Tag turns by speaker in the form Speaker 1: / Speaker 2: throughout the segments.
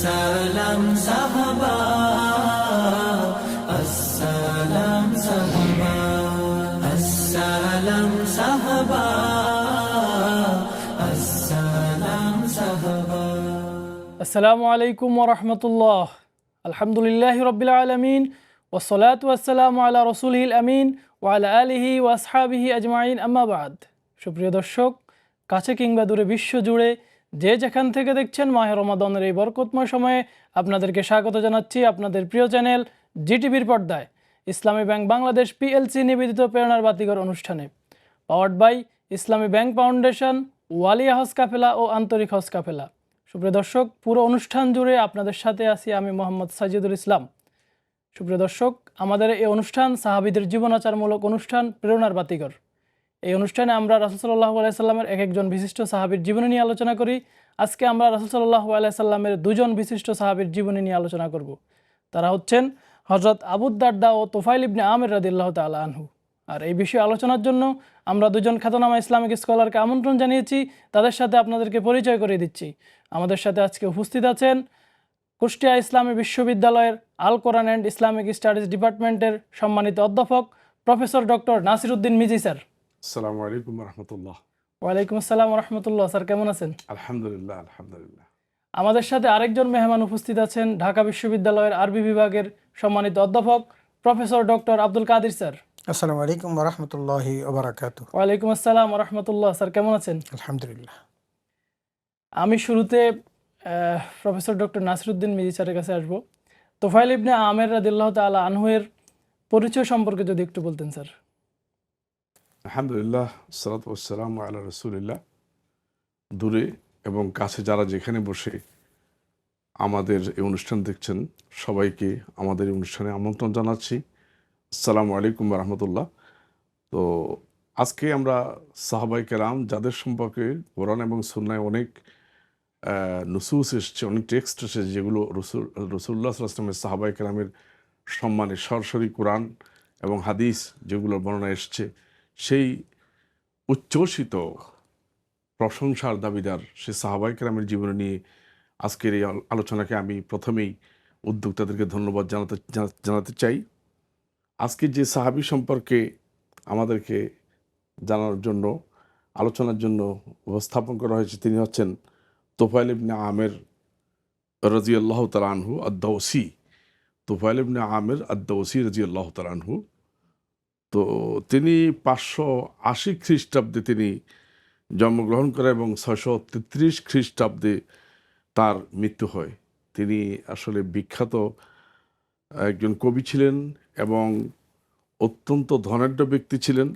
Speaker 1: আসসালাম সাহাবা, আসসালাম সাহাবা, আসসালাম সাহাবা, আসসালাম সাহাবা।
Speaker 2: আসসালামু আলাইকুম ওয়া রাহমাতুল্লাহ। আলহামদুলিল্লাহি রাব্বিল আলামিন ওয়াসসালাতু ওয়াসসালামু আলা রাসূলিল আমিন ওয়া আলা আলিহি ওয়া আসহাবিহি আজমাইন, আম্মা বাদ। সুপ্রিয় দর্শক, কাছে কিংবা দূরে বিশ্ব জুড়ে যে যেখান থেকে দেখছেন, মাহে রমাদানের এই বরকতময় সময়ে আপনাদেরকে স্বাগত জানাচ্ছি আপনাদের প্রিয় চ্যানেল জিটিভির পর্দায় ইসলামী ব্যাংক বাংলাদেশ পিএলসি নিবেদিত প্রেরণার বাতিঘর অনুষ্ঠানে, powered by Islami bank foundation, ওয়ালিয়া হজ কাফেলা ও আন্তরিক হজ কাফেলা। সুপ্রিয় দর্শক, পুরো অনুষ্ঠান জুড়ে আপনাদের সাথে আছি আমি মোহাম্মদ সাজিদুল ইসলাম। সুপ্রিয় দর্শক, আমাদের এই অনুষ্ঠান সাহাবীদের জীবনাচারমূলক অনুষ্ঠান প্রেরণার বাতিঘর। এই অনুষ্ঠানে আমরা রাসূল সাল্লাল্লাহু আলাইহি সাল্লামের এক একজন বিশিষ্ট সাহাবীর জীবনী নিয়ে আলোচনা করি। আজকে আমরা রাসূল সাল্লাল্লাহু আলাইহি সাল্লামের দুজন বিশিষ্ট সাহাবীর জীবনী নিয়ে আলোচনা করব। তারা হচ্ছেন হযরত আবু দারদা ও তুফাইল ইবনে আমির রাদিয়াল্লাহু তাআলা আনহু। আর এই বিষয়ে আলোচনার জন্য আমরা দুজন খ্যাতনামা ইসলামিক স্কলারকে আমন্ত্রণ জানিয়েছি। তাদের সাথে আপনাদেরকে পরিচয় করিয়ে দিচ্ছি। আমাদের সাথে আজকে উপস্থিত আছেন কুষ্টিয়া ইসলামী বিশ্ববিদ্যালয়ের আল কোরআন অ্যান্ড ইসলামিক স্টাডিজ ডিপার্টমেন্টের সম্মানিত অধ্যাপক professor doctor Nasiruddin Miji sir.
Speaker 3: আসসালামু আলাইকুম রহমতুল্লাহ।
Speaker 2: ওয়ালাইকুম আসসালাম রহমতুল্লাহ। স্যার কেমন আছেন?
Speaker 3: আলহামদুলিল্লাহ আলহামদুলিল্লাহ।
Speaker 2: আমাদের সাথে আরেকজন মেহমান উপস্থিত আছেন ঢাকা বিশ্ববিদ্যালয়ের আরবি বিভাগের সম্মানিত অধ্যাপক professor doctor Abdul Kadir sir.
Speaker 4: আসসালামু আলাইকুম ওয়া রাহমাতুল্লাহি ওয়া বারাকাতুহু।
Speaker 2: ওয়ালাইকুম আসসালাম রহমতুল্লাহ। স্যার কেমন আছেন?
Speaker 4: আলহামদুলিল্লাহ।
Speaker 2: আমি শুরুতে প্রফেসর ডক্টর নাসিরউদ্দিন মিজি স্যারের কাছে আসবো। তুফাইল ইবনে আমির রাদিয়াল্লাহু তাআলা আনহুয়ের পরিচয় সম্পর্কে যদি একটু বলতেন স্যার।
Speaker 3: আলহামদুলিল্লাহ, সালাতু ওয়াসসালামু আলা রাসূলিল্লাহ। দূরে এবং কাছে যারা যেখানে বসে আমাদের এই অনুষ্ঠান দেখছেন, সবাইকে আমাদের এই অনুষ্ঠানে আমন্ত্রণ জানাচ্ছি। আসসালামু আলাইকুম রহমতুল্লাহ। তো আজকে আমরা সাহাবায়ে কেরাম, যাদের সম্পর্কে কোরআন এবং সুন্নায় অনেক নুসুস এসছে, অনেক টেক্সট এসেছে, যেগুলো রাসূলুল্লাহ সাল্লাল্লাহু আলাইহি ওয়াসাল্লামের সাহাবায়ে কেরামের সম্মানে সরাসরি কোরআন এবং হাদিস যেগুলো বর্ণনা এসছে, সেই উচ্ছ্বসিত প্রশংসার দাবিদার সে সাহাবায়ে কেরামের জীবনী নিয়ে আজকের এই আলোচনাকে আমি প্রথমেই উদ্যোক্তাদেরকে ধন্যবাদ জানাতে চাই। আজকে যে সাহাবী সম্পর্কে আমাদেরকে জানার জন্য, আলোচনার জন্য উপস্থাপন করা হয়েছে, তিনি হচ্ছেন তুফাইল ইবনে আমির রাদিয়াল্লাহু তাআলা আনহু আদ-দাওসী। তুফাইল ইবনে আমির আদ-দাওসী রাদিয়াল্লাহু তাআলা আনহু। তো তিনি 580 খ্রিস্টাব্দে তিনি জন্মগ্রহণ করে এবং 633 খ্রিস্টাব্দে তার মৃত্যু হয়। তিনি আসলে বিখ্যাত একজন কবি ছিলেন এবং অত্যন্ত ধনাঢ্য ব্যক্তি ছিলেন,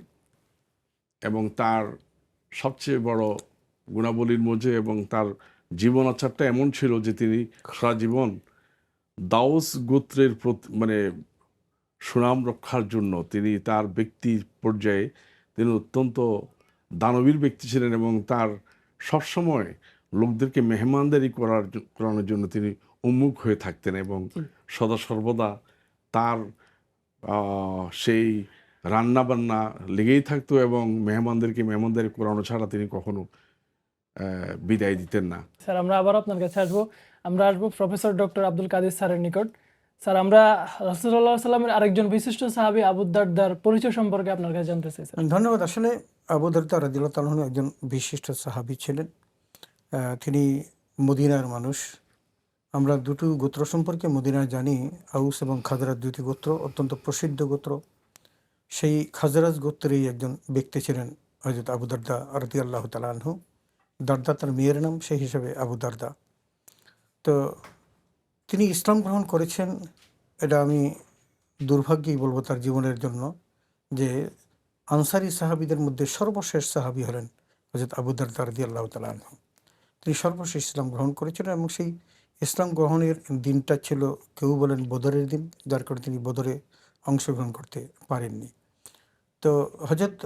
Speaker 3: এবং তার সবচেয়ে বড় গুণাবলীর মধ্যে এবং তার জীবনাচারটা এমন ছিল যে তিনি সারা জীবন দাউস গোত্রের মানে সুনাম রক্ষার জন্য তিনি তার ব্যক্তি পর্যায়ে তিনি অত্যন্ত দানবীর ব্যক্তি ছিলেন, এবং তার সবসময় লোকদেরকে মেহমানদারি করানোর জন্য তিনি উন্মুখ হয়ে থাকতেন, এবং সদা সর্বদা তার সেই রান্নাবান্না লেগেই থাকতো, এবং মেহমানদেরকে মেহমানদারি করানো ছাড়া তিনি কখনো বিদায় দিতেন না।
Speaker 2: স্যার, আমরা আবার আপনার কাছে আসবো। আমরা আসবো প্রফেসর ডক্টর আব্দুল কাদির স্যারের নিকট। স্যার, আমরা রাসূলুল্লাহ সাল্লাল্লাহু আলাইহি সাল্লামের আরেকজন বিশিষ্ট সাহাবী আবু দারদার পরিচয় সম্পর্কে আপনার কাছে জানতে চাই স্যার।
Speaker 4: ধন্যবাদ। আসলে আবু দারদা রাদিয়াল্লাহু তাআলা আনহু একজন বিশিষ্ট সাহাবী ছিলেন। তিনি মদিনার মানুষ। আমরা দুটো গোত্র সম্পর্কে মদিনায় জানি, আউস এবং খাজরাজ দুটি গোত্র, অত্যন্ত প্রসিদ্ধ গোত্র। সেই খাজরাজ গোত্রেরই একজন ব্যক্তি ছিলেন হযরত আবু দারদা রাদিয়াল্লাহু তাআলা আনহু। দারদা তার মেয়ের নাম, সেই হিসাবে আবু দারদা। তো তিনি ইসলাম গ্রহণ করেছেন, এটা আমি দুর্ভাগ্যই বলবো তার জীবনের জন্য, যে আনসারী সাহাবীদের মধ্যে সর্বশেষ সাহাবী হলেন হযরত আবু দারদা রাদিয়াল্লাহু তাআলা আনহু। তিনি সর্বশেষ ইসলাম গ্রহণ করেছিলেন, এবং সেই ইসলাম গ্রহণের দিনটা ছিল, কেউ বলেন বদরের দিন, যার কারণে তিনি বদরে অংশগ্রহণ করতে পারেননি। তো হযরত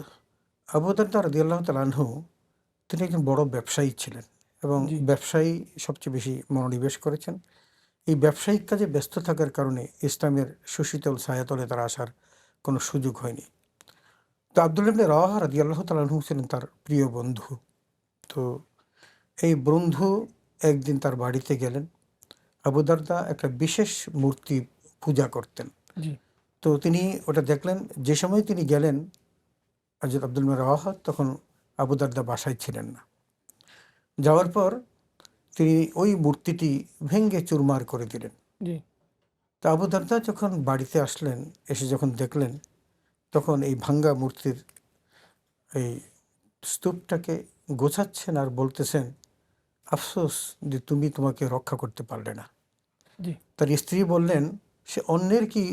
Speaker 4: আবু দারদা রাদিয়াল্লাহু তাআলা আনহু তিনি একজন বড় ব্যবসায়ী ছিলেন, এবং ব্যবসায়ী সবচেয়ে বেশি মনোনিবেশ করেছেন। এই ব্যবসায়িক কাজে ব্যস্ত থাকার কারণে ইসলামের সুশীতল ছায়াতলে তার আসার কোনো সুযোগ হয়নি। তো আব্দুল্লাহ ইবনে রাওয়াহা রাদিয়াল্লাহু তাআলা আনহু ছিলেন তার প্রিয় বন্ধু। তো এই বন্ধু একদিন তার বাড়িতে গেলেন, আবু দারদা একটা বিশেষ মূর্তি পূজা করতেন।
Speaker 2: জি
Speaker 4: তো তিনি ওটা দেখলেন। যে সময় তিনি গেলেন হযরত আব্দুল মিয়া রাওয়াহা, তখন আবু দারদা বাসায় ছিলেন না। যাওয়ার পর তিনি ওই মূর্তিটি ভেঙ্গে চুরমার করে দিলেন।
Speaker 2: জি
Speaker 4: তো আবু দারদা যখন বাড়িতে আসলেন, এসে যখন দেখলেন, তখন এই ভাঙ্গা মূর্তির এই স্তূপটাকে গোছাচ্ছেন আর বলতেছেন, আফসোস যে তুমি তোমাকে রক্ষা করতে পারলে না।
Speaker 2: জি
Speaker 4: তার স্ত্রী বললেন, সে অন্যের কি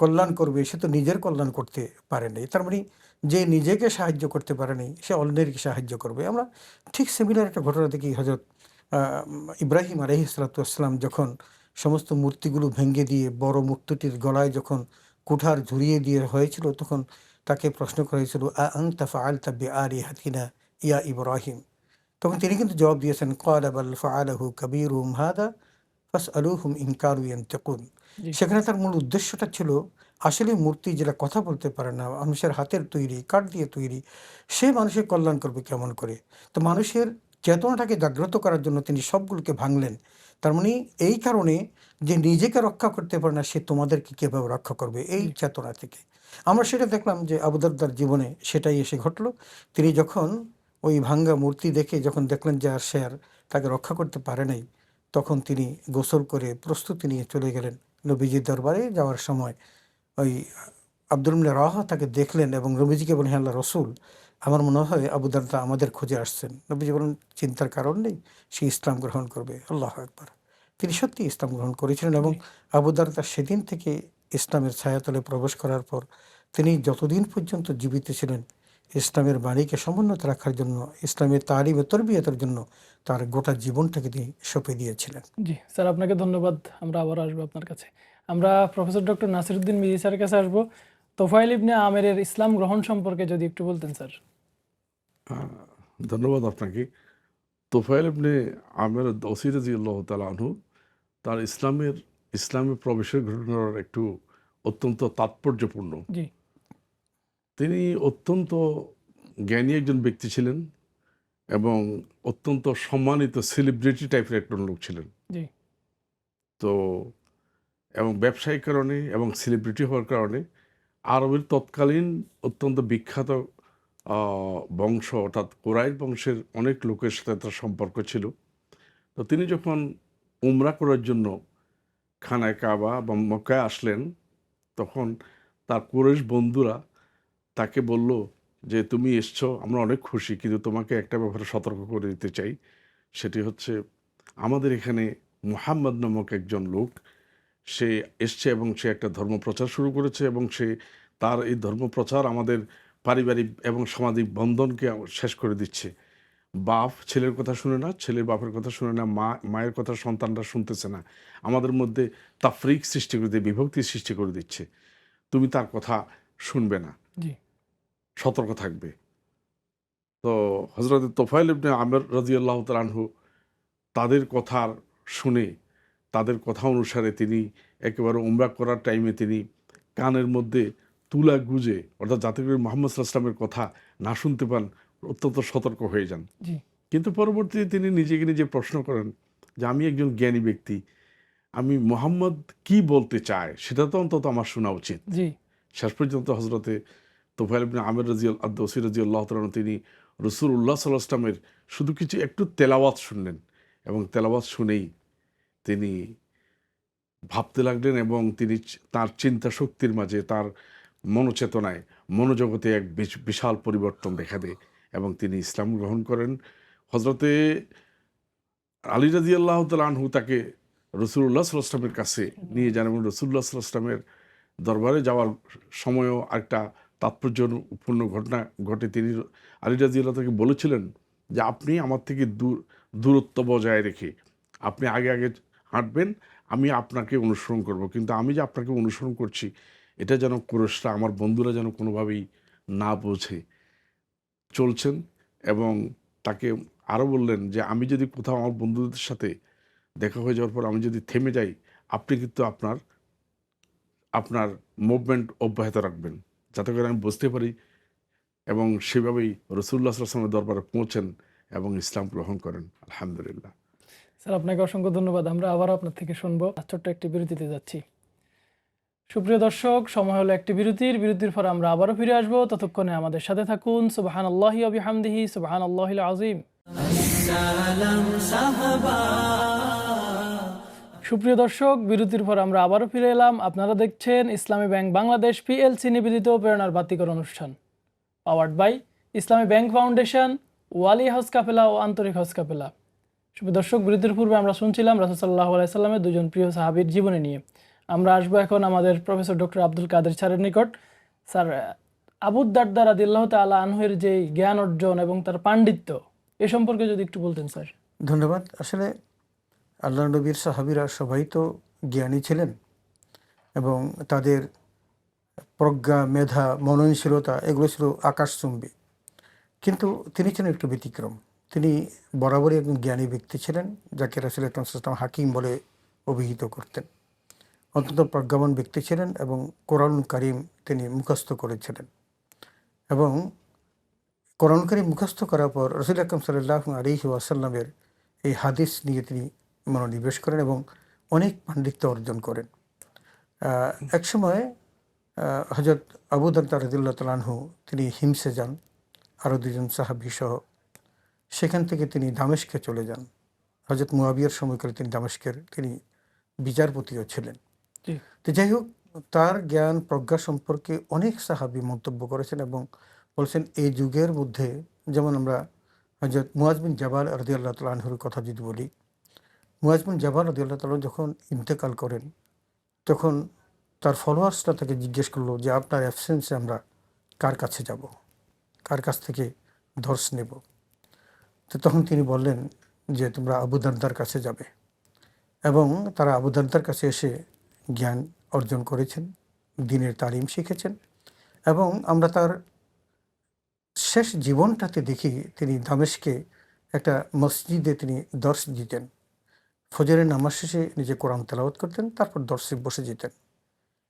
Speaker 4: কল্যাণ করবে, সে তো নিজের কল্যাণ করতে পারে নাই। তার মানে যে নিজেকে সাহায্য করতে পারে নাই, সে অন্যের কি সাহায্য করবে? আমরা ঠিক সিমিলার একটা ঘটনা দেখি হযরত ইব্রাহিম আলাইহিসসালাম যখন সমস্ত মূর্তিগুলো ভেঙে দিয়ে বড় মূর্তিটির গলায় যখন কুঠার ঝুরিয়ে দিয়ে হয়েছিল, তখন তাকে প্রশ্ন করা হয়েছিল, আনতা ফাআলতা বিআলিহাতিনা ইয়া ইব্রাহিম। তখন তিনি কিন্তু জবাব দিয়েছেন, ক্বালা বাল ফাআলাহু কাবীরুহুম হাযা ফাসআলুহুম ইন কানু ইয়ানতিকুন।
Speaker 2: জি
Speaker 4: সেখানে তার মূল উদ্দেশ্যটা ছিল, আসলে মূর্তি যেটা কথা বলতে পারে না, মানুষের হাতের তৈরি, কাঠ দিয়ে তৈরি, সে মানুষের কল্যাণ করবে কেমন করে? তো মানুষের চেতনাটাকে জাগ্রত করার জন্য তিনি সবগুলোকে ভাঙলেন। তার মানে এই কারণে যে নিজেকে রক্ষা করতে পারে না, সে তোমাদেরকে কীভাবে রক্ষা করবে, এই
Speaker 2: জি
Speaker 4: চেতনা থেকে। আমরা সেটা দেখলাম যে আবু দারদার জীবনে সেটাই এসে ঘটলো। তিনি যখন ওই ভাঙ্গা মূর্তি দেখে যখন দেখলেন যে আর সে আর তাকে রক্ষা করতে পারে নাই, তখন তিনি গোসল করে প্রস্তুতি নিয়ে চলে গেলেন নবীজির দরবারে। যাওয়ার সময় ওই আব্দুল মিয়া রাওয়াহা তাকে দেখলেন এবং নবীজিকে বলেন, হে আল্লাহ রসুল, আমার মনে হয় আবু দারদা আমাদের খোঁজে আসছেন। নবীজি বলেন, চিন্তার কারণ নেই, সে ইসলাম গ্রহণ করবে। আল্লাহ আকবার। তিনি সত্যি ইসলাম গ্রহণ করেছিলেন এবং
Speaker 2: জি
Speaker 4: আবু দারদা সেদিন থেকে ইসলামের ছায়াতলে প্রবেশ করার পর তিনি যতদিন পর্যন্ত জীবিত ছিলেন, ইসলামের বাণীকে সমুন্নত রাখার জন্য, ইসলামের তালিম ও তরবিয়তের জন্য তার গোটা জীবনটাকে তিনি সঁপে দিয়েছিলেন।
Speaker 2: জি স্যার, আপনাকে ধন্যবাদ। আমরা আবার আসবো আপনার কাছে। আমরা প্রফেসর ডক্টর নাসিরউদ্দিন মিজি স্যারের কাছে আসবো। তোফায়েল ইবনে আমেরের ইসলাম গ্রহণ সম্পর্কে যদি একটু বলতেন স্যার।
Speaker 3: আহ, ধন্যবাদ আপনাকে। তোফায়েল ইবনে আমের দৌসী রাদিয়াল্লাহু তাআলা আনহু তার ইসলামে প্রবেশের ঘটনার একটু অত্যন্ত তাৎপর্যপূর্ণ।
Speaker 2: জি
Speaker 3: তিনি অত্যন্ত জ্ঞানী একজন ব্যক্তি ছিলেন এবং অত্যন্ত সম্মানিত সেলিব্রিটি টাইপের একজন লোক ছিলেন।
Speaker 2: জি
Speaker 3: তো এবং ব্যবসায়িক কারণে এবং সেলিব্রিটি হওয়ার কারণে আরবের তৎকালীন অত্যন্ত বিখ্যাত বংশ, অর্থাৎ কুরাইশ বংশের অনেক লোকের সাথে তার সম্পর্ক ছিল। তো তিনি যখন উমরা করার জন্য খানায় কাবা বা মক্কায় আসলেন, তখন তার কুরাইশ বন্ধুরা তাকে বলল যে, তুমি এসছো, আমরা অনেক খুশি, কিন্তু তোমাকে একটা ব্যাপারে সতর্ক করে দিতে চাই। সেটি হচ্ছে, আমাদের এখানে মুহাম্মদ নামক একজন লোক, সে এসছে এবং সে একটা ধর্মপ্রচার শুরু করেছে এবং তার এই ধর্মপ্রচার আমাদের পারিবারিক এবং সামাজিক বন্ধনকে শেষ করে দিচ্ছে। বাপ ছেলের কথা শুনে না, ছেলের বাপের কথা শুনে না, মায়ের কথা সন্তানরা শুনতেছে না, আমাদের মধ্যে তাফরিক সৃষ্টি করে দিয়ে, বিভক্তি সৃষ্টি করে দিচ্ছে। তুমি তার কথা শুনবে না,
Speaker 2: জি
Speaker 3: সতর্ক থাকবে। তো হযরত তোফায়েল ইবনে আমের রাদিয়াল্লাহু তাআলা আনহু তাদের কথা শুনে, তাদের কথা অনুসারে তিনি একেবারে উমরা করার টাইমে তিনি কানের মধ্যে তুলা গুজে, অর্থাৎ যাতে করে মুহাম্মদ সাল্লাল্লাহু আলাইহি ওয়াসাল্লামের কথা না শুনতে পান, অত্যন্ত সতর্ক হয়ে যান।
Speaker 2: জি
Speaker 3: কিন্তু পরবর্তীতে তিনি নিজেকে নিজে প্রশ্ন করেন যে, আমি একজন জ্ঞানী ব্যক্তি, আমি মুহাম্মদ কি বলতে চায় সেটা তো অন্তত আমার শোনা উচিত।
Speaker 2: জি
Speaker 3: শেষ পর্যন্ত হজরতে তোফায়েল ইবনে আমের দৌসী রাদিয়াল্লাহু তাআলা আনহু তিনি রাসূলুল্লাহ সাল্লাল্লাহু আলাইহি ওয়াসাল্লামের শুধু কিছু একটু তেলাওয়াত শুনলেন এবং তেলাওয়াত শুনেই তিনি ভাবতে লাগলেন এবং তিনি তার চিন্তা শক্তির মাঝে, তার মনোচেতনায়, মনোজগতে এক বিশাল পরিবর্তন দেখা দেয় এবং তিনি ইসলাম গ্রহণ করেন। হজরতে আলী রাদিয়াল্লাহু তাআলা আনহু তাকে রাসূলুল্লাহ সাল্লাল্লাহু আলাইহি ওয়াসাল্লামের কাছে নিয়ে যান এবং রাসূলুল্লাহ সাল্লাল্লাহু আলাইহি ওয়াসাল্লামের দরবারে যাওয়ার সময়ও একটা তাৎপর্যপূর্ণ ঘটনা ঘটে। তিনি আলী রাদিয়াল্লাহু তাকে বলেছিলেন যে, আপনি আমার থেকে দূরত্ব বজায় রেখে আপনি আগে আগে হাঁটবেন, আমি আপনাকে অনুসরণ করব, কিন্তু আমি যে আপনাকে অনুসরণ করছি এটা যেন কুরাইশরা, আমার বন্ধুরা যেন কোনোভাবেই না বোঝে। চলছেন এবং তাকে আরও বললেন যে, আমি যদি কোথাও আমার বন্ধুদের সাথে দেখা হয়ে যাওয়ার পর আমি যদি থেমে যাই, আপনি কিন্তু আপনার মুভমেন্ট অব্যাহত রাখবেন, যাতে করে আমি বুঝতে পারি। এবং সেভাবেই রাসূলুল্লাহ সাল্লাল্লাহু আলাইহি ওয়াসাল্লামের দরবারে পৌঁছেন এবং ইসলাম গ্রহণ করেন। আলহামদুলিল্লাহ।
Speaker 2: স্যার আপনাকে অসংখ্য ধন্যবাদ। আমরা আবার আপনার থেকে শুনবো। ছোট্ট একটি বিরতিতে যাচ্ছি। সুপ্রিয় দর্শক, সময় হলো একটি বিরতির পর আমরা আবারও ফিরে আসবো। ততক্ষণে আমাদের সাথে থাকুন। সুবহানাল্লাহি ওয়া বিহামদিহি, সুবহানাল্লাহিল আযীম।
Speaker 1: সালাম সাহাবা।
Speaker 2: সুপ্রিয় দর্শক, বিরতির পর আমরা আবারও ফিরে এলাম। আপনারা দেখছেন ইসলামী ব্যাংক বাংলাদেশ পিএলসি নিবেদিত প্রেরণার বাতিকর অনুষ্ঠান, powered by Islami bank foundation, Wali house কাফেলা ও আন্তরিক হাউস কাফেলা। সুপ্রিয় দর্শক, বিরতির পূর্বে আমরা শুনছিলাম রাসূল সাল্লাল্লাহু আলাইহি সাল্লামের দুজন প্রিয় সাহাবীর জীবনী নিয়ে। আমরা আসবো এখন আমাদের প্রফেসর ডক্টর আব্দুল কাদের স্যারের নিকট। স্যার, আবু দারদা রাদিয়াল্লাহু তাআলা আনহুর যে জ্ঞান অর্জন এবং তার পাণ্ডিত্য, এ সম্পর্কে যদি একটু বলতেন স্যার।
Speaker 4: ধন্যবাদ। আসলে আল্লাহ নবীর সাহাবীরা সবাই তো জ্ঞানী ছিলেন এবং তাদের প্রজ্ঞা, মেধা, মননশীলতা এগুলো ছিল আকাশচুম্বী। কিন্তু তিনি ছিলেন একটু ব্যতিক্রম। তিনি বরাবরই একজন জ্ঞানী ব্যক্তি ছিলেন, যাকে রাসূল আকরাম সাল্লাল্লাহু আলাইহি ওয়াসাল্লাম হাকিম বলে অভিহিত করতেন। অত্যন্ত প্রজ্ঞাবান ব্যক্তি ছিলেন এবং কোরআন কারীম তিনি মুখস্থ করেছিলেন। এবং কোরআন কারীম মুখস্থ করার পর রাসূল আকরাম সাল্লাল্লাহু আলাইহি ওয়াসাল্লামের এই হাদিস নিয়ে তিনি মনোনিবেশ করেন এবং অনেক পাণ্ডিত্য অর্জন করেন। একসময় হযরত আবু দারদা রাদিয়াল্লাহু তাআলা আনহু তিনি হিমসে যান আরও দুজন সাহাবী সহ। সেখান থেকে তিনি দামেস্কে চলে যান। হযরত মুয়াবিয়ার সময়কালে তিনি দামেস্কের তিনি বিচারপতিও ছিলেন।
Speaker 2: জি।
Speaker 4: তো যাই হোক, তার জ্ঞান প্রজ্ঞা সম্পর্কে অনেক সাহাবী মন্তব্য করেছেন এবং বলছেন এই যুগের মধ্যে, যেমন আমরা হযরত মুয়াজ বিন জাবাল রাদিয়াল্লাহু তাআলা আনহুর কথা যদি বলি, মুয়াজ বিন জাবাল রাদিয়াল্লাহু তাআলা যখন ইন্তেকাল করেন তখন তার ফলোয়ার্সরা তাকে জিজ্ঞেস করলো যে আপনার অ্যাবসেন্সে আমরা কার কাছে যাব, কার কাছ থেকে দর্শ নেব। তো তখন তিনি বললেন যে তোমরা আবু দারদার কাছে যাবে। এবং তারা আবু দারদার কাছে এসে জ্ঞান অর্জন করেছেন, দ্বীনের তালিম শিখেছেন। এবং আমরা তার শেষ জীবনটাতে দেখি তিনি দামেস্কে একটা মসজিদে তিনি দর্শ দিতেন। ফজরের নামাজ শেষে নিজে কোরআন তেলাওয়াত করতেন, তারপর দর্শে বসে যেতেন।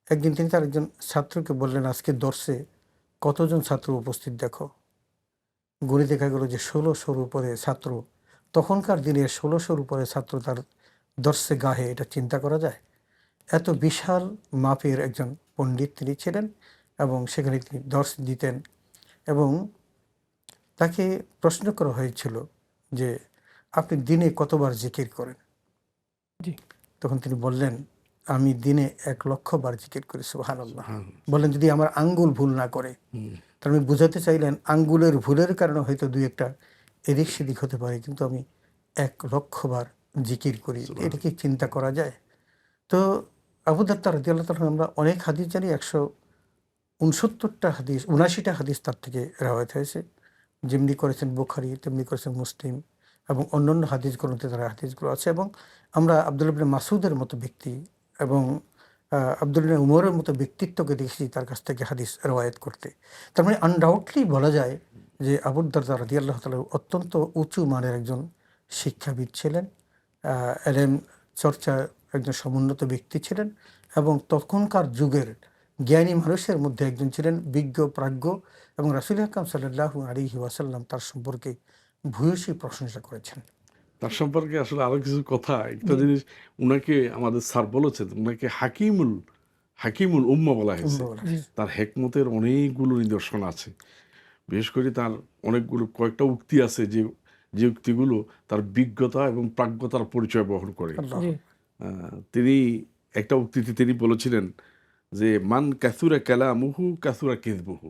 Speaker 4: একদিন তিনি তার একজন ছাত্রকে বললেন, আজকে দর্শে কতজন ছাত্র উপস্থিত দেখো। গণে দেখা গেল যে ১৬০০-র উপরে ছাত্র। তখনকার দিনে ১৬০০-র উপরে ছাত্র তার দর্শে গাহে, এটা চিন্তা করা যায়? এত বিশাল মাপের একজন পণ্ডিত তিনি ছিলেন এবং সেখানে তিনি দর্শ দিতেন। এবং তাকে প্রশ্ন করা হয়েছিল যে আপনি দিনে কতবার জিকির করেন?
Speaker 2: জি।
Speaker 4: তখন তিনি বললেন, আমি দিনে ১,০০,০০০ বার জিকির করি। সুবহানাল্লাহ। বললেন যদি আমার আঙ্গুল ভুল না করে। তার আমি বুঝাতে চাইলেন আঙ্গুলের ভুলের কারণে হয়তো দুই একটা এদিক সেদিক হতে পারে, কিন্তু আমি ১,০০,০০০ বার জিকির করি। এটা কি চিন্তা করা যায়? তো আবু দারদা রাদিয়াল্লাহু তাআলা আমরা অনেক হাদিস জানি, ১৬৯টা হাদিস, ৭৯টা হাদিস তার থেকে রেওয়ায়েত হয়েছে। যেমনি করেছেন বুখারী, তেমনি করেছেন মুসলিম এবং অন্যান্য হাদিস গ্রন্থে তার হাদিসগুলো আছে। এবং আমরা আব্দুল্লাহ ইবনে মাসউদের মতো ব্যক্তি এবং আব্দুল্লাহ ইবনে উমরের মতো ব্যক্তিত্বকে দেখেছি তার কাছ থেকে হাদিস রেওয়ায়েত করতে। তার মানে আনডাউটলি বলা যায় যে আবু দারদা রাদিয়াল্লাহু তাআলা অত্যন্ত উঁচু মানের একজন শিক্ষাবিদ ছিলেন, এলেম চর্চা একজন সমুন্নত ব্যক্তি ছিলেন এবং তখনকার যুগের জ্ঞানী মানুষের মধ্যে একজন ছিলেন, বিজ্ঞ প্রাজ্ঞ। এবং রাসূল আকরাম সাল্লাল্লাহু আলাইহি ওয়াসাল্লাম তার সম্পর্কে ভূয়সী প্রশংসা করেছেন।
Speaker 3: তার সম্পর্কে আসলে আরো কিছু কথা, একটা জিনিস উনাকে আমাদের স্যার বলেছেন, উনাকে হাকিমুল উম্মাহ বলা হয়েছে। তার হেকমতের অনেকগুলো নিদর্শন আছে। বিশেষ করে তার অনেকগুলো কয়েকটা উক্তি আছে যে উক্তিগুলো তার বিজ্ঞতা এবং প্রাজ্ঞতার পরিচয় বহন করে। তিনি একটা উক্তিতে তিনি বলেছিলেন যে মান কাসুরা কালামুহু কাসুরা কিযবুহু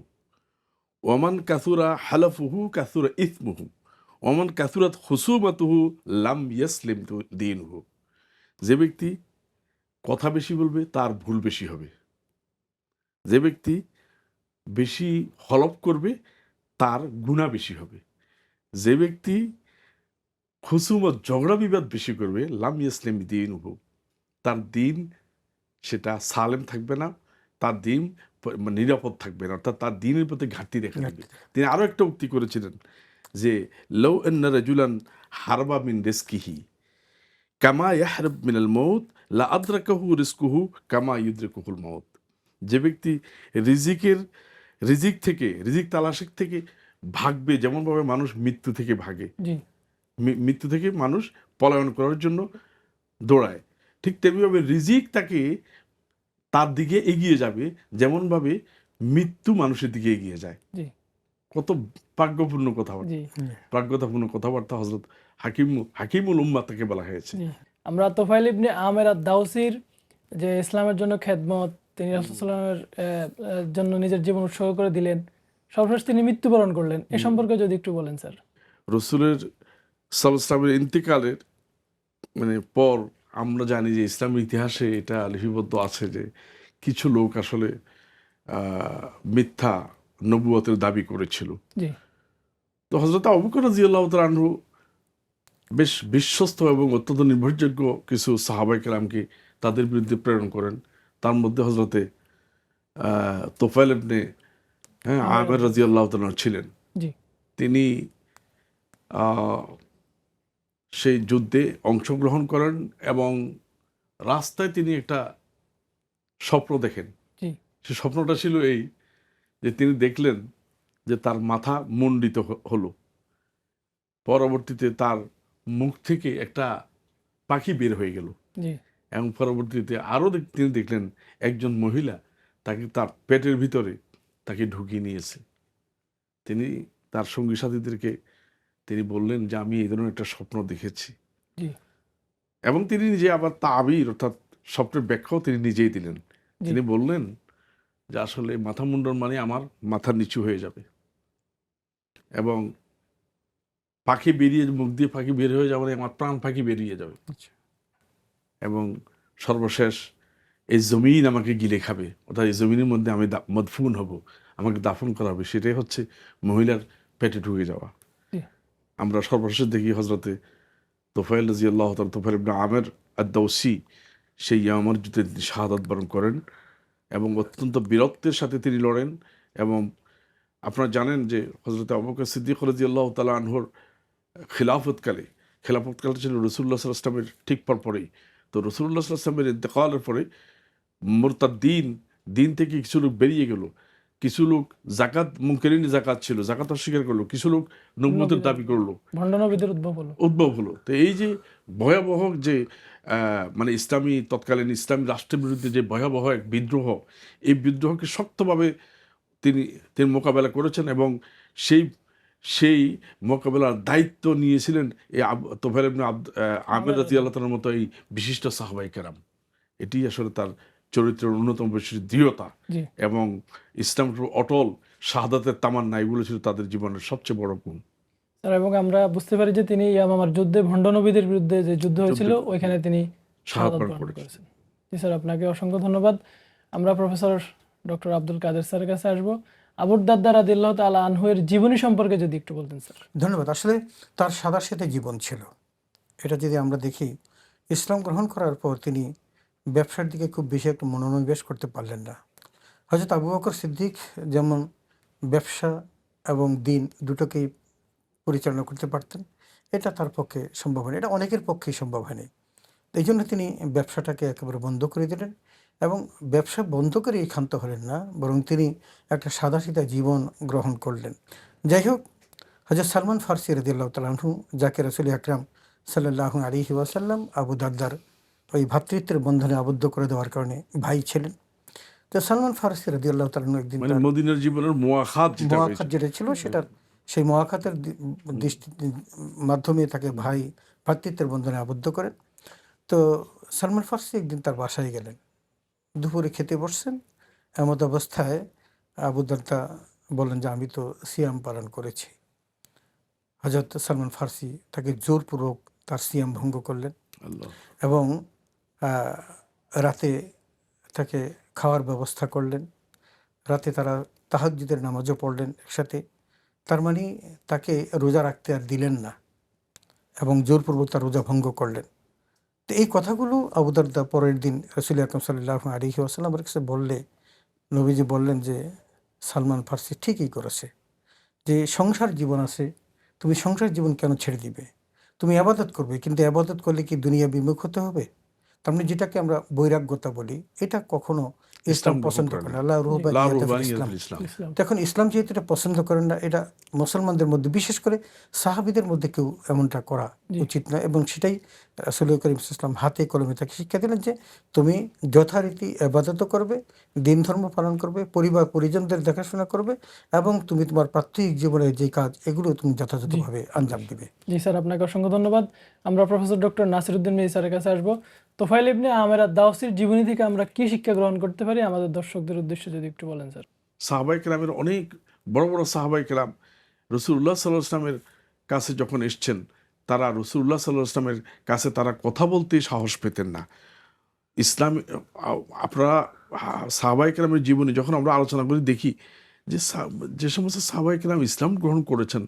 Speaker 3: ওয়ামান কাসুরা হালাফুহু কাসুরা ইসমুহু ওমান কাসুরাত হুসুমাতুহু লাম ইয়াসলিম দীনুহু। যে ব্যক্তি কথা বেশি বলবে তার ভুল বেশি হবে, যে ব্যক্তি বেশি হলফ করবে তার গুনাহ বেশি হবে, যে ব্যক্তি হুসুমত ঝগড়া বিবাদ বেশি করবে লাম ইয়াসলিম দীনুহু, তার দিন সেটা সালেম থাকবে না, তার দিন নিরাপদ থাকবে না, অর্থাৎ তার দিনের প্রতি ঘাটতি দেখা দেবে। তিনি আরো একটা উক্তি করেছিলেন যে লাউ আন্না রাজুলান হারবা মিন রিজকিহি কামা ইয়াহরব মিনাল মাউত লা আদরাকাহু রিজকুহু কামা ইউদরিকুহুল মাউত। যে ব্যক্তি রিজিক তালাশের থেকে ভাগবে, যেমন ভাবে মানুষ মৃত্যু থেকে ভাগে, মৃত্যু থেকে মানুষ পলায়ন করার জন্য দৌড়ায়। ঠিক তেমনিভাবে রিজিক তাকে তার দিকে এগিয়ে যাবে, যেমনভাবে মৃত্যু মানুষের দিকে এগিয়ে যায়।
Speaker 2: জি
Speaker 3: কত ভাগ্যপূর্ণ কথাবার্তা,
Speaker 2: জি
Speaker 3: ভাগ্যতাপূর্ণ কথাবার্তা হযরত হাকিমুল উম্মাহ তাকে বলা হয়েছে।
Speaker 2: জি। আমরা তোফাইল ইবনে আমের আদ-দাওসির যে ইসলামের জন্য খেদমত, তিনি রাসূল সাল্লাল্লাহু আলাইহি ওয়াসাল্লামের জন্য নিজের জীবন উৎসর্গ করে দিলেন, সর্বশেষ তিনি মৃত্যুবরণ করলেন, এ সম্পর্কে যদি একটু বলেন স্যার।
Speaker 3: রসুলের সাল্লাল্লাহু আলাইহি ওয়াসাল্লামের ইন্তেকালের পর আমরা জানি যে ইসলামের ইতিহাসে এটা লিপিবদ্ধ আছে যে কিছু লোক আসলে মিথ্যা নবুয়তের দাবি করেছিল।
Speaker 2: জি
Speaker 3: তো হযরত আবু বকর রাদিয়াল্লাহু তাআলা আনহু বেশ বিশ্বস্ত এবং অত্যন্ত নির্ভরযোগ্য কিছু সাহাবায়ে কেরামকে তাদের বিরুদ্ধে প্রেরণ করেন। তার মধ্যে হযরতে তোফাইল ইবনে আমের রাদিয়াল্লাহু তাআলা ছিলেন।
Speaker 2: জি
Speaker 3: তিনি আহ, সেই যুদ্ধে অংশগ্রহণ করেন এবং রাস্তায় তিনি একটা স্বপ্ন দেখেন।
Speaker 2: জি
Speaker 3: সেই স্বপ্নটা ছিল এই যে তিনি দেখলেন যে তার মাথা মুন্ডিত হলো, পরবর্তীতে তার মুখ থেকে একটা পাখি বের হয়ে গেল
Speaker 2: জি
Speaker 3: এবং পরবর্তীতে আরও তিনি দেখলেন একজন মহিলা তাকে তার পেটের ভিতরে তাকে ঢুকিয়ে নিয়েছে। তিনি তার সঙ্গী সাথীদেরকে তিনি বললেন যে আমি এই ধরনের একটা স্বপ্ন দেখেছি,
Speaker 2: জি
Speaker 3: এবং তিনি নিজে আবার তাবির অর্থাৎ স্বপ্নের ব্যাখ্যাও তিনি নিজেই দিলেন।
Speaker 2: জি।
Speaker 3: তিনি বললেন যে আসলে মাথা মুন্ডন মানে আমার মাথা নিচু হয়ে যাবে এবং পাখি বেরিয়ে, মুখ দিয়ে পাখি বের হয়ে যাবে, আমার প্রাণ পাখি বেরিয়ে যাবে
Speaker 2: আচ্ছা।
Speaker 3: এবং সর্বশেষ এই জমিন আমাকে গিলে খাবে, অর্থাৎ এই জমিনের মধ্যে আমি মদফুন হব, আমাকে দাফন করা হবে। সেটাই হচ্ছে মহিলার পেটে ঢুকে যাওয়া।
Speaker 2: জি
Speaker 3: আমরা সর্বশেষ দেখি হজরতে তোফাইল রাদিয়াল্লাহু তাআলা, তোফাইল ইবনে আমের আদ-দাওসি সেই ইয়ামার যুদ্ধে তিনি শাহাদাত বরণ করেন এবং অত্যন্ত বীরত্বের সাথে তিনি লড়েন। এবং আপনারা জানেন যে হজরত আবু বকর সিদ্দিক রাদিয়াল্লাহু তাআলা আনহুর খিলাফতকালে ছিল রাসূলুল্লাহ সাল্লাল্লাহু আলাইহি ওয়াসাল্লামের ঠিক পরপরই। তো রাসূলুল্লাহ সাল্লাল্লাহু আলাইহি ওয়াসাল্লামের ইন্তেকালের পরে মুরতাদ্দিন দিন থেকে কিছু লোক বেরিয়ে গেল, কিছু লোক জাকাত মুনকিরিন জাকাত ছিল, জাকাত অস্বীকার করলো, কিছু লোক নবুয়তের দাবি করলো,
Speaker 2: ভণ্ড নবীদের
Speaker 3: উদ্ভব হলো। তো এই যে ভয়াবহ যে ইসলামী তৎকালীন ইসলামী রাষ্ট্রের বিরুদ্ধে যে ভয়াবহ এক বিদ্রোহ, এই বিদ্রোহকে শক্তভাবে তিনি তিনি মোকাবেলা করেছেন এবং সেই সেই মোকাবেলার দায়িত্ব নিয়েছিলেন এই তোফাইল ইবনে আমের রাদিয়াল্লাহু তাআলার মতো এই বিশিষ্ট সাহাবায়ে কেরাম। এটি আসলে তার চরিত্রের অন্যতম বিশেষ দৃঢ়তা
Speaker 2: জি
Speaker 3: এবং ইসলামের উপর অটল শাহাদাতের তামান্না, এগুলো ছিল তাদের জীবনের সবচেয়ে বড় গুণ।
Speaker 2: স্যার, এবং আমরা বুঝতে পারি যে তিনি ইয়ামামার যুদ্ধে ভণ্ড নবীদের বিরুদ্ধে যে যুদ্ধ হয়েছিল ওইখানে তিনি শাহাদাত বরণ করেছেন। জি স্যার, আপনাকে অসংখ্য ধন্যবাদ। আমরা প্রফেসর ডক্টর আব্দুল কাদের স্যারের কাছে আসবো। আবু দারদা রাদিয়াল্লাহু তাআলা আনহুর জীবনী সম্পর্কে যদি একটু বলতেন স্যার।
Speaker 4: ধন্যবাদ। আসলে তার সাদাসিধে জীবন ছিল। এটা যদি আমরা দেখি, ইসলাম গ্রহণ করার পর তিনি ব্যবসার দিকে খুব বেশি একটা মনোনিবেশ করতে পারলেন না। হযরত আবু বকর সিদ্দিক যেমন ব্যবসা এবং দিন দুটোকেই পরিচালনা করতে পারতেন, এটা তার পক্ষে সম্ভব হয়নি, এটা অনেকের পক্ষেই সম্ভব হয়নি। এই জন্য তিনি ব্যবসাটাকে একেবারে বন্ধ করে দিলেন এবং ব্যবসা বন্ধ করে ক্ষান্ত হলেন না, বরং তিনি একটা সাদাসিধা জীবন গ্রহণ করলেন। যাই হোক, হযরত সালমান ফারসি রাদিয়াল্লাহু তাআলা আনহু, যাকে রাসূল আকরাম সাল্লাল্লাহু আলাইহি ওয়াসাল্লাম আবু দারদার ওই ভ্রাতৃত্বের বন্ধনে আবদ্ধ করে দেওয়ার কারণে ভাই ছিলেন। তো সালমান ফারসি রাদিয়াল্লাহু তাআলা আনহু একদিন তার
Speaker 3: মদিনার জীবনের মুআখাত
Speaker 4: যেটা ছিল, সেটার সেই মুআখাতের দৃষ্টি মাধ্যমে তাকে ভাই ভ্রাতৃত্বের বন্ধনে আবদ্ধ করেন। তো সালমান ফারসি একদিন তার বাসায় গেলেন, দুপুরে খেতে বসছেন। এমত অবস্থায় আবু দারদা বলেন যে আমি তো সিয়াম পালন করেছি। হযরত সালমান ফারসি তাকে জোরপূর্বক তার সিয়াম ভঙ্গ করলেন
Speaker 3: আল্লাহ।
Speaker 4: এবং রাতে তাকে খাওয়ার ব্যবস্থা করলেন। রাতে তারা তাহাজ্জুদের নামাজও পড়লেন একসাথে। তার মানে তাকে রোজা রাখতে আর দিলেন না এবং জোরপূর্বক তার রোজা ভঙ্গ করলেন। তো এই কথাগুলো আবু দারদা পরের দিন রাসূল আকরাম সাল্লাল্লাহু আলাইহি ওয়াসাল্লামের কাছে বললে নবীজি বললেন যে সালমান ফারসি ঠিকই করেছে, যে সংসার জীবন আছে, তুমি সংসার জীবন কেন ছেড়ে দিবে? তুমি আবাদত করবে, কিন্তু আবাদত করলে কি দুনিয়া বিমুখ হতে হবে? তার মানে যেটাকে আমরা বৈরাগ্যতা বলি, এটা কখনো ইসলাম পছন্দ করেন না, লা
Speaker 3: লা
Speaker 4: রুহবানিয়াতা ফিল ইসলাম।
Speaker 3: রুহবানিয়াতুল ইসলাম।
Speaker 2: ইসলাম।
Speaker 4: তখন ইসলাম যেহেতু এটা পছন্দ করেন না, এটা মুসলমানদের মধ্যে বিশেষ করে সাহাবীদের মধ্যে কেউ এমনটা করা উচিত নয়। এবং সেটাই রাসূল করিম সাল্লাল্লাহু আলাইহি ওয়াসাল্লাম হাতে কলমে তাকে শিক্ষা দিলেন যে তুমি যথারীতি ইবাদত করবে, দিন ধর্ম পালন করবে, পরিবার পরিজনদের দেখাশোনা করবে, এবং তুমি তোমার প্রাত্যহিক জীবনের যে কাজ এগুলো তুমি যথাযথভাবে আঞ্জাম দিবে।
Speaker 2: জি স্যার, আপনাকে অসংখ্য ধন্যবাদ। আমরা প্রফেসর ডক্টর নাসিরউদ্দিন মেহেদী স্যারের কাছে আসবো। তোফায়েল ইবনে আমের আদ-দাওসির জীবনী থেকে আমরা কি শিক্ষা গ্রহণ করতে পারি, আমাদের দর্শকদের উদ্দেশ্যে যদি একটু বলেন স্যার।
Speaker 3: সাহাবায়ে কেরামের অনেক বড় বড় সাহাবায়ে কেরাম রাসূলুল্লাহ সাল্লাল্লাহু আলাইহি ওয়াসাল্লামের কাছে যখন এসেছেন, তারা রাসূলুল্লাহ সাল্লাল্লাহু আলাইহি ওয়াসাল্লামের কাছে তারা কথা বলতেই সাহস পেতেন না। ইসলাম আপনারা সাহাবায়ে কেরামের জীবনী যখন আমরা আলোচনা করি দেখি যে যে সমস্ত সাহাবায়ে কেরাম ইসলাম গ্রহণ করেছেন,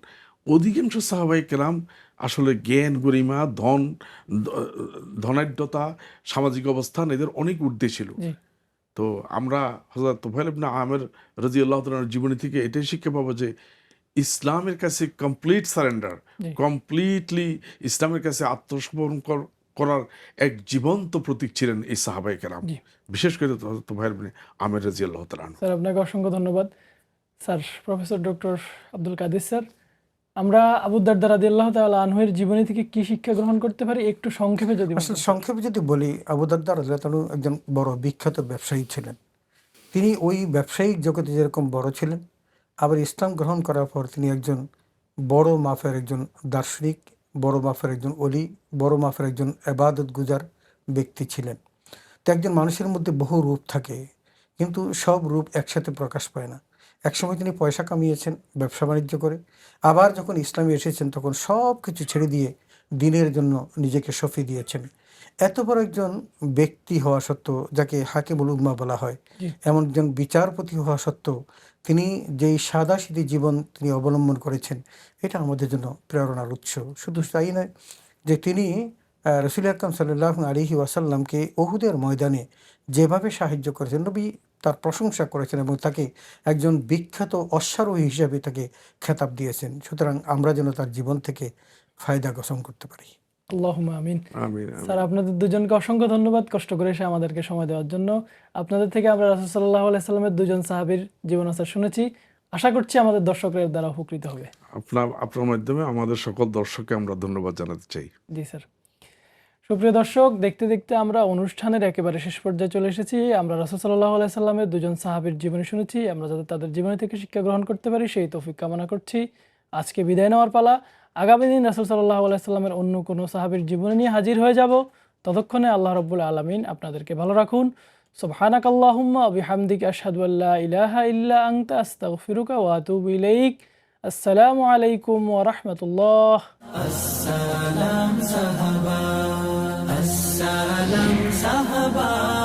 Speaker 3: অধিকাংশ সাহাবায়ে কেরাম আসলে জ্ঞান, গরিমা, ধনাঢ্যতা, সামাজিক অবস্থান এদের অনেক ঊর্ধ্বে ছিল।
Speaker 2: জি
Speaker 3: তো আমরা হযরত তুফাইল ইবনে আমের রাদিয়াল্লাহু তাআলার জীবনী থেকে এটাই শিক্ষা পাবো যে ইসলামের কাছে কমপ্লিট সারেন্ডার,
Speaker 2: জি
Speaker 3: কমপ্লিটলি ইসলামের কাছে আত্মসমর্পণ করার এক জীবন্ত প্রতীক ছিলেন এই সাহাবায়ে কেরাম,
Speaker 2: জি
Speaker 3: বিশেষ করে হযরত তুফাইল ইবনে আমের রাদিয়াল্লাহু তাআলা আনহু।
Speaker 2: স্যার, আপনাকে অসংখ্য ধন্যবাদ। Sir professor doctor Abdul Kadir sir, আমরা আবু দারদা রাদিয়াল্লাহু তাআলা আনহুর জীবনী থেকে কি শিক্ষা গ্রহণ করতে পারি একটু সংক্ষেপে যদি বলেন।
Speaker 4: আসলে সংক্ষেপে যদি বলি, আবু দারদা রাদিয়াল্লাহু তাআলা একজন বড় বিখ্যাত ব্যবসায়ী ছিলেন। তিনি ওই ব্যবসায়িক জগতে যেরকম বড় ছিলেন, আবার ইসলাম গ্রহণ করার পর তিনি একজন বড় মাপের একজন দার্শনিক, বড় মাপের একজন অলি, বড় মাপের একজন ইবাদত গুজার ব্যক্তি ছিলেন। তো একজন মানুষের মধ্যে বহু রূপ থাকে, কিন্তু সব রূপ একসাথে প্রকাশ পায় না। একসময় তিনি পয়সা কামিয়েছেন ব্যবসা বাণিজ্য করে, আবার যখন ইসলামে এসেছেন তখন সব কিছু ছেড়ে দিয়ে দিনের জন্য নিজেকে সঁপে দিয়েছেন। এত বড় একজন ব্যক্তি হওয়া সত্ত্বেও, যাকে হাকিমুল উম্মাহ বলা হয়,
Speaker 2: জি
Speaker 4: এমন একজন বিচারপতি হওয়া সত্ত্বেও তিনি যেই সাদাসিধে জীবন তিনি অবলম্বন করেছেন, এটা আমাদের জন্য প্রেরণার উৎস। শুধু তাই নয় যে তিনি রাসূল আকরাম সাল্লাল্লাহু আলাইহি ওয়াসাল্লামকে উহুদের ময়দানে যেভাবে সাহায্য করেছেন, নবী তার প্রশংসা করেছেন এবং তাকে একজন বিখ্যাত অশ্বারোহী হিসেবে তাকে খেতাব দিয়েছেন। সুতরাং আমরা যেন তার জীবন থেকে ফায়দা গ্রহণ করতে পারি।
Speaker 2: আল্লাহুম্মা আমিন।
Speaker 3: আমিন।
Speaker 2: স্যার, আপনাদের দুজনকে অসংখ্য ধন্যবাদ কষ্ট করে এসে আমাদেরকে সময় দেওয়ার জন্য। আপনাদের থেকে আমরা রাসূল সাল্লাল্লাহু আলাইহি সাল্লামের দুজন সাহাবীর জীবনাচার শুনেছি। আশা করছি আমাদের দর্শকরা এর দ্বারা উপকৃত হবে।
Speaker 3: আপনার মাধ্যমে আমাদের সকল দর্শককে আমরা ধন্যবাদ জানাতে চাই।
Speaker 2: জি স্যার। সুপ্রিয় দর্শক, দেখতে দেখতে আমরা অনুষ্ঠানের একেবারে শেষ পর্যায়ে চলে এসেছি। আমরা রাসূল সাল্লাল্লাহু আলাইহি সাল্লামের দুজন সাহাবীর জীবনী শুনেছি। আমরা যাতে তাদের জীবনী থেকে শিক্ষা গ্রহণ করতে পারি সেই তৌফিক কামনা করছি। আজকে বিদায় নেওয়ার পালা। আগামী দিন রাসূল সাল্লাল্লাহু আলাইহি সাল্লামের অন্য কোনো সাহাবীর জীবনী নিয়ে হাজির হয়ে যাব। ততক্ষণে আল্লাহ রাব্বুল আলামিন আপনাদেরকে ভালো রাখুন। সুবহানাকাল্লাহুম্মা ওয়া বিহামদিকা আশহাদু আল্লা ইলাহা ইল্লা আনতা আস্তাগফিরুকা ওয়া আতুবু ইলাইক। আসসালামু আলাইকুম ওয়া রাহমাতুল্লাহ।
Speaker 1: আসসালাম সাহাবা, আসসালাম সাহাবা।